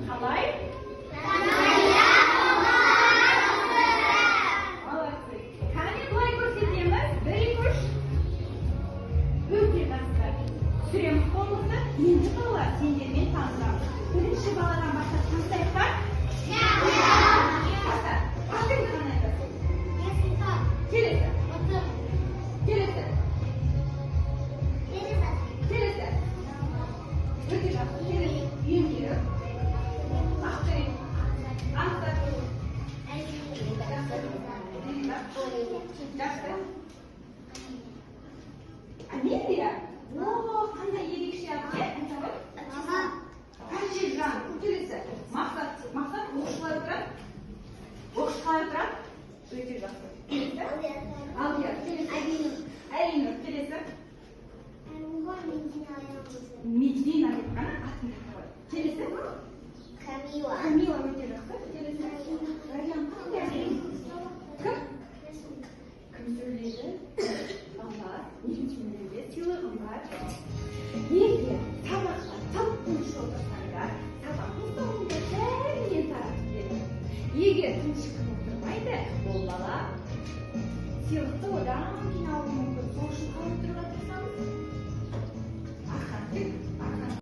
Қалай? Молодцы. Қане былай көрсетеміз. 1, 2, 3. Өте жақсы. Түсіреміз қолымызды. Енді балалар сендермен танысамыз. Бірінші баладан бастап танысайық па? Атыңды ғана айтасың. Келесі. Келесі. Келесі. Өте жақсы. Келесі. Үйім. Ақырын. Аңсат. Жақсы. Амелия? О, қандай ерекше аты? Әжежан. Келесі. Мақсат. Мақсат оқушылар тұрады. Оқушылар тұрады. Өте жақсы. Келесі. Алдияр. Келесі. Әлинұр. Келесі. Медина деп қана атын тақырып. Келесі. Камила өте жақсы. Келесі. Раян қандай? Кім? Кім сөйледі? Балалар. Үйретуінде сыйлығым бар. Егер сабаққа тап тыныш отырсаңдар, сабақтың соңында бәрінен таратып береді. Егер тыныш отырмайды, ол бала сыйлықты одан кейін алуы мүмкін. Сол үшін қалып тұрған